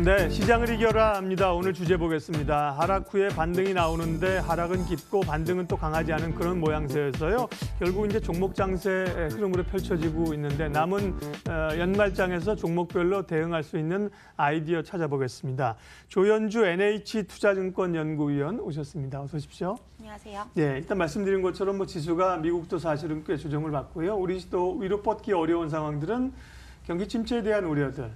네, 시장을 이겨라 합니다. 오늘 주제 보겠습니다. 하락 후에 반등이 나오는데 하락은 깊고 반등은 또 강하지 않은 그런 모양새여서요. 결국 이제 종목 장세 흐름으로 펼쳐지고 있는데 남은 연말장에서 종목별로 대응할 수 있는 아이디어 찾아보겠습니다. 조현주 NH투자증권 연구위원 오셨습니다. 어서 오십시오. 안녕하세요. 네, 일단 말씀드린 것처럼 지수가 미국도 사실은 꽤 조정을 받고요. 우리도 위로 뻗기 어려운 상황들은 경기 침체에 대한 우려들,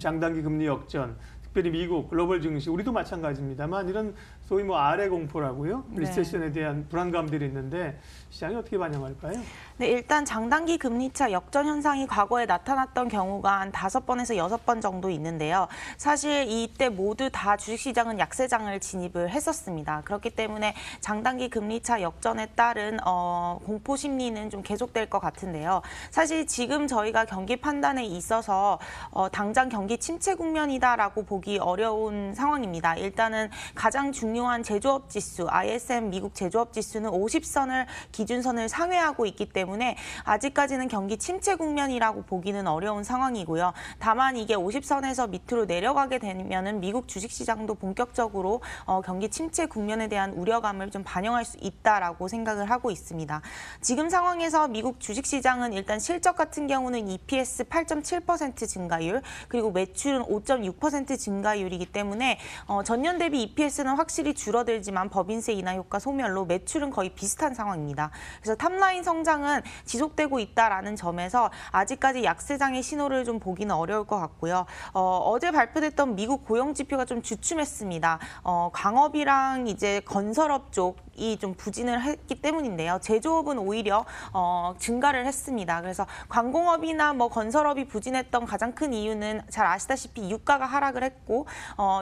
장단기 금리 역전, 특별히 미국, 글로벌 증시, 우리도 마찬가지입니다만 이런 소위 아래 공포라고요. 리세션에 대한 불안감들이 있는데 시장이 어떻게 반영할까요? 네, 일단 장단기 금리차 역전 현상이 과거에 나타났던 경우가 한 5번에서 6번 정도 있는데요. 사실 이때 모두 다 주식시장은 약세장을 진입을 했었습니다. 그렇기 때문에 장단기 금리차 역전에 따른 공포 심리는 좀 계속될 것 같은데요. 사실 지금 저희가 경기 판단에 있어서 당장 경기 침체 국면이다라고 보기 어려운 상황입니다. 일단은 가장 중요한 제조업 지수, ISM 미국 제조업 지수는 50선을 기준선을 상회하고 있기 때문에 아직까지는 경기 침체 국면이라고 보기는 어려운 상황이고요. 다만 이게 50선에서 밑으로 내려가게 되면은 미국 주식시장도 본격적으로 경기 침체 국면에 대한 우려감을 좀 반영할 수 있다라고 생각을 하고 있습니다. 지금 상황에서 미국 주식시장은 일단 실적 같은 경우는 EPS 8.7% 증가율, 그리고 매출은 5.6% 증가율이기 때문에 전년 대비 EPS는 확실히 줄어들지만 법인세 인하 효과 소멸로 매출은 거의 비슷한 상황입니다. 그래서 탑라인 성장은 지속되고 있다라는 점에서 아직까지 약세장의 신호를 좀 보기는 어려울 것 같고요. 어제 발표됐던 미국 고용 지표가 좀 주춤했습니다. 광업이랑 이제 건설업 쪽이 좀 부진을 했기 때문인데요. 제조업은 오히려 증가를 했습니다. 그래서 광공업이나 건설업이 부진했던 가장 큰 이유는 잘 아시다시피 유가가 하락을 했고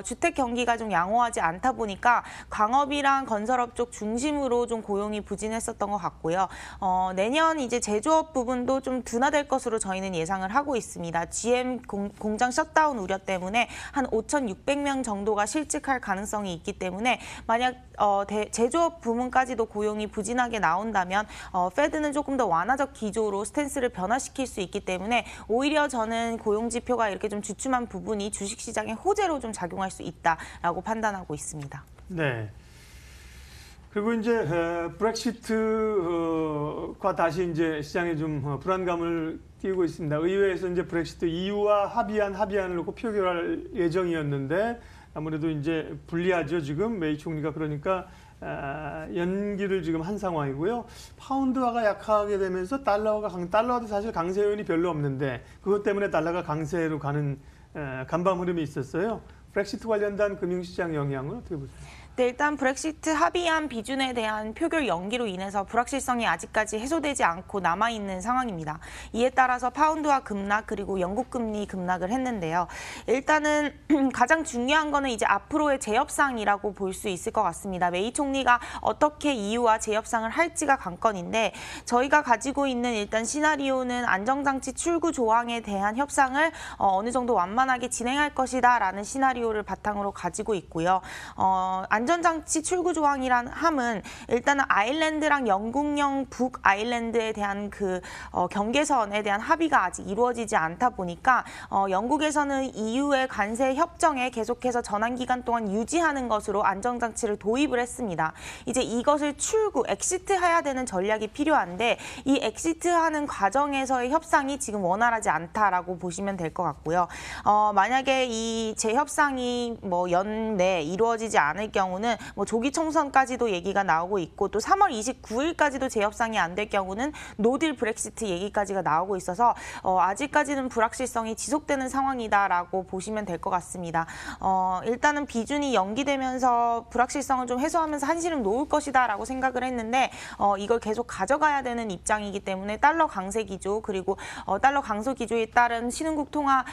주택 경기가 좀 양호하지 않다 보니까 광업이랑 건설업 쪽 중심으로 좀 고용이 부진했었던 것 같고요. 내년 이제 제조업 부분도 좀 둔화될 것으로 저희는 예상을 하고 있습니다. GM 공장 셧다운 우려 때문에 한 5,600명 정도가 실직할 가능성이 있기 때문에 만약 제조업 부문까지도 고용이 부진하게 나온다면 페드는 조금 더 완화적 기조로 스탠스를 변화시킬 수 있기 때문에 오히려 저는 고용 지표가 이렇게 좀 주춤한 부분이 주식시장의 호재로 좀 작용할 수 있다라고 판단하고 있습니다. 네. 그리고 이제 브렉시트가 다시 이제 시장에 좀 불안감을 띄우고 있습니다. 의회에서 이제 브렉시트 EU와 합의안을 놓고 표결할 예정이었는데 아무래도 이제 불리하죠. 지금 메이 총리가 그러니까 연기를 지금 한 상황이고요. 파운드화가 약하게 되면서 달러도 사실 강세 요인이 별로 없는데 그것 때문에 달러가 강세로 가는 간밤 흐름이 있었어요. 브렉시트 관련된 금융시장 영향을 어떻게 보세요? 네, 일단 브렉시트 합의안 비준에 대한 표결 연기로 인해서 불확실성이 아직까지 해소되지 않고 남아있는 상황입니다. 이에 따라서 파운드화 급락 그리고 영국 금리 급락을 했는데요. 일단은 가장 중요한 거는 이제 앞으로의 재협상이라고 볼 수 있을 것 같습니다. 메이 총리가 어떻게 EU와 재협상을 할지가 관건인데 저희가 가지고 있는 일단 시나리오는 안정장치 출구 조항에 대한 협상을 어느 정도 완만하게 진행할 것이다라는 시나리오를 바탕으로 가지고 있고요. 안전장치 출구 조항이란 함은 일단은 아일랜드랑 영국령 북아일랜드에 대한 그 경계선에 대한 합의가 아직 이루어지지 않다 보니까 영국에서는 EU의 관세 협정에 계속해서 전환 기간 동안 유지하는 것으로 안전장치를 도입을 했습니다. 이제 이것을 엑시트해야 되는 전략이 필요한데 이 엑시트하는 과정에서의 협상이 지금 원활하지 않다라고 보시면 될 것 같고요. 만약에 이 재협상이 연내 이루어지지 않을 경우는 조기 총선까지도 얘기가 나오고 있고 또 3월 29일까지도 재협상이 안 될 경우는 노딜 브렉시트 얘기까지가 나오고 있어서 아직까지는 불확실성이 지속되는 상황이다라고 보시면 될 것 같습니다. 일단은 비준이 연기되면서 불확실성을 좀 해소하면서 한시름 놓을 것이다라고 생각을 했는데 이걸 계속 가져가야 되는 입장이기 때문에 달러 강세 기조 그리고 달러 강소 기조에 따른 신흥국 통화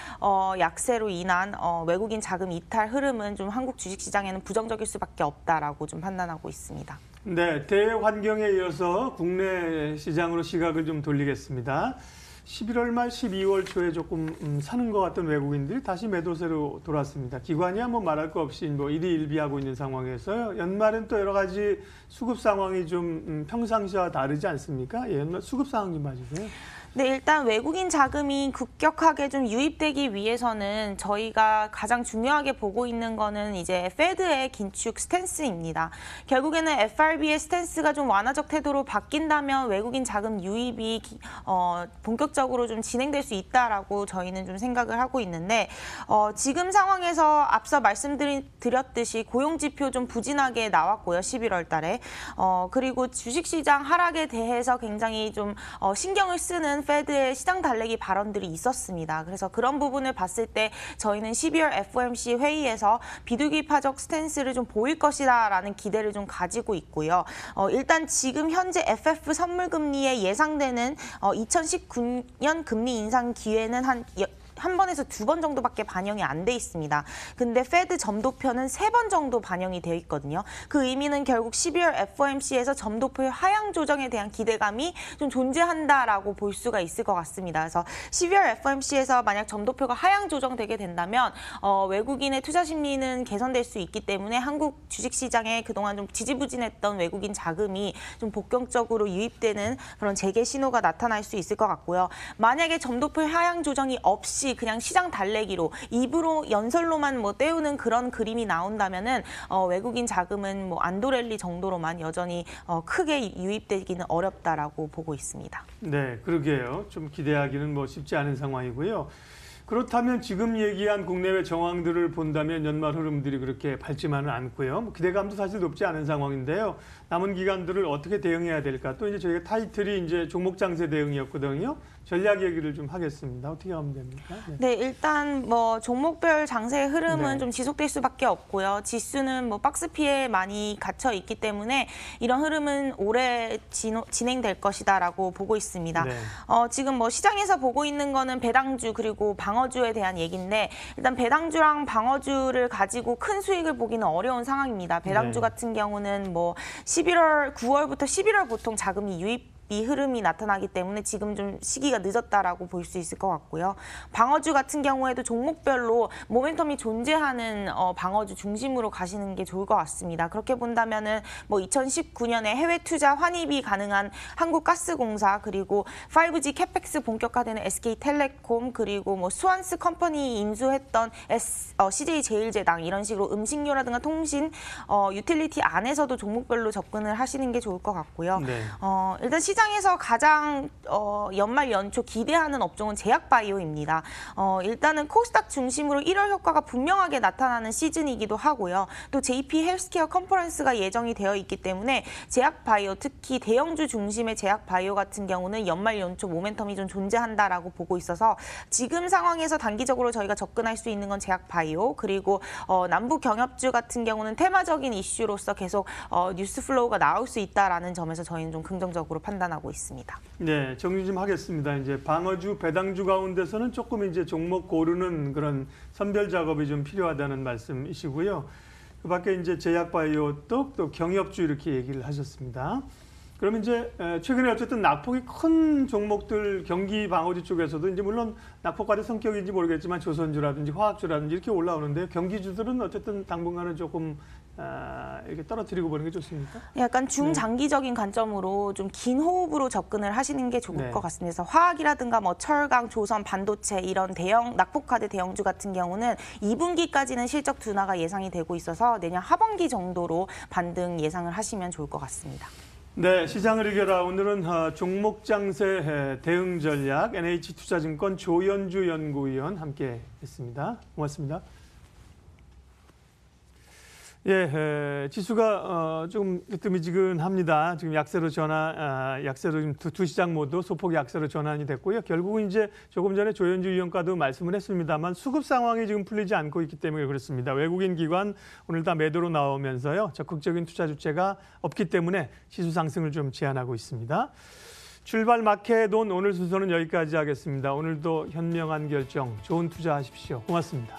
약세로 인한 외국인 자금 이탈 흐름은 좀 한국 주식시장에는 부정적일 수밖에 없다라고 좀 판단하고 있습니다. 네, 대환경에 이어서 국내 시장으로 시각을 좀 돌리겠습니다. 11월 말 12월 초에 조금 사는 것 같던 외국인들이 다시 매도세로 돌아왔습니다. 기관이야 말할 거 없이 일희일비하고 있는 상황에서 연말은 또 여러 가지 수급 상황이 좀 평상시와 다르지 않습니까? 예, 연말 수급 상황 좀 봐주세요. 네, 일단 외국인 자금이 급격하게 좀 유입되기 위해서는 저희가 가장 중요하게 보고 있는 거는 이제 페드의 긴축 스탠스입니다. 결국에는 FRB의 스탠스가 좀 완화적 태도로 바뀐다면 외국인 자금 유입이 본격적으로 좀 진행될 수 있다라고 저희는 좀 생각을 하고 있는데 지금 상황에서 앞서 말씀드렸듯이 고용 지표 좀 부진하게 나왔고요. 11월 달에. 그리고 주식시장 하락에 대해서 굉장히 좀 신경을 쓰는 페드의 시장 달래기 발언들이 있었습니다. 그래서 그런 부분을 봤을 때 저희는 12월 FOMC 회의에서 비둘기파적 스탠스를 좀 보일 것이다라는 기대를 좀 가지고 있고요. 일단 지금 현재 FF 선물 금리에 예상되는 2019년 금리 인상 기회는 한 번에서 2번 정도밖에 반영이 안 돼 있습니다. 근데 페드 점도표는 3번 정도 반영이 되어 있거든요. 그 의미는 결국 12월 FOMC에서 점도표의 하향 조정에 대한 기대감이 좀 존재한다라고 볼 수가 있을 것 같습니다. 그래서 12월 FOMC에서 만약 점도표가 하향 조정되게 된다면 외국인의 투자 심리는 개선될 수 있기 때문에 한국 주식시장에 그동안 좀 지지부진했던 외국인 자금이 좀 본격적으로 유입되는 그런 재개 신호가 나타날 수 있을 것 같고요. 만약에 점도표의 하향 조정이 없이 그냥 시장 달래기로 입으로 연설로만 때우는 그런 그림이 나온다면은 외국인 자금은 안도랠리 정도로만 여전히 크게 유입되기는 어렵다라고 보고 있습니다. 네, 그러게요. 좀 기대하기는 쉽지 않은 상황이고요. 그렇다면 지금 얘기한 국내외 정황들을 본다면 연말 흐름들이 그렇게 밝지만은 않고요. 기대감도 사실 높지 않은 상황인데요. 남은 기간들을 어떻게 대응해야 될까? 또 이제 저희가 타이틀이 이제 종목 장세 대응이었거든요. 전략 얘기를 좀 하겠습니다. 어떻게 하면 됩니까? 네, 일단 종목별 장세 흐름은 네. 좀 지속될 수밖에 없고요. 지수는 박스 피에 많이 갇혀 있기 때문에 이런 흐름은 오래 진행될 것이다라고 보고 있습니다. 네. 지금 시장에서 보고 있는 거는 배당주 그리고 방어주에 대한 얘기인데 일단 배당주랑 방어주를 가지고 큰 수익을 보기는 어려운 상황입니다. 배당주 네. 같은 경우는 9월부터 11월 보통 자금이 유입 흐름이 나타나기 때문에 지금 좀 시기가 늦었다라고 볼 수 있을 것 같고요. 방어주 같은 경우에도 종목별로 모멘텀이 존재하는 방어주 중심으로 가시는 게 좋을 것 같습니다. 그렇게 본다면은 2019년에 해외 투자 환입이 가능한 한국가스공사 그리고 5G 캐펙스 본격화되는 SK텔레콤 그리고 수완스 컴퍼니 인수했던 CJ제일제당 이런 식으로 음식료라든가 통신, 유틸리티 안에서도 종목별로 접근을 하시는 게 좋을 것 같고요. 네. 일단 시장에서 가장 연말 연초 기대하는 업종은 제약바이오입니다. 일단은 코스닥 중심으로 1월 효과가 분명하게 나타나는 시즌이기도 하고요. 또 JP 헬스케어 컨퍼런스가 예정이 되어 있기 때문에 제약바이오, 특히 대형주 중심의 제약바이오 같은 경우는 연말 연초 모멘텀이 좀 존재한다라고 보고 있어서 지금 상황에서 단기적으로 저희가 접근할 수 있는 건 제약바이오 그리고 남북 경협주 같은 경우는 테마적인 이슈로서 계속 뉴스 플로우가 나올 수 있다라는 점에서 저희는 좀 긍정적으로 판단하고 있습니다. 네, 정리 좀 하겠습니다. 이제 방어주, 배당주 가운데서는 조금 이제 종목 고르는 그런 선별 작업이 좀 필요하다는 말씀이시고요. 그 밖에 이제 제약바이오 또 경협주 이렇게 얘기를 하셨습니다. 그러면 이제 최근에 어쨌든 낙폭이 큰 종목들 경기 방어주 쪽에서도 이제 물론 낙폭과의 성격인지 모르겠지만 조선주라든지 화학주라든지 이렇게 올라오는데 경기주들은 어쨌든 당분간은 조금 이렇게 떨어뜨리고 보는 게 좋습니까? 약간 중장기적인 관점으로 좀 긴 호흡으로 접근을 하시는 게 좋을 네. 것 같습니다. 그래서 화학이라든가 철강, 조선, 반도체 이런 대형 낙폭카드 대형주 같은 경우는 2분기까지는 실적 둔화가 예상이 되고 있어서 내년 하반기 정도로 반등 예상을 하시면 좋을 것 같습니다. 네, 시장을 이겨라. 오늘은 종목 장세 대응 전략 NH투자증권 조연주 연구위원 함께 했습니다. 고맙습니다. 예, 지수가 조금 뜨미지근합니다. 지금 약세로 약세로 두 시장 모두 소폭 약세로 전환이 됐고요. 결국은 이제 조금 전에 조연주 위원과도 말씀을 했습니다만 수급 상황이 지금 풀리지 않고 있기 때문에 그렇습니다. 외국인 기관 오늘 다 매도로 나오면서요. 적극적인 투자 주체가 없기 때문에 지수 상승을 좀 제한하고 있습니다. 출발 마켓 온 오늘 순서는 여기까지 하겠습니다. 오늘도 현명한 결정, 좋은 투자하십시오. 고맙습니다.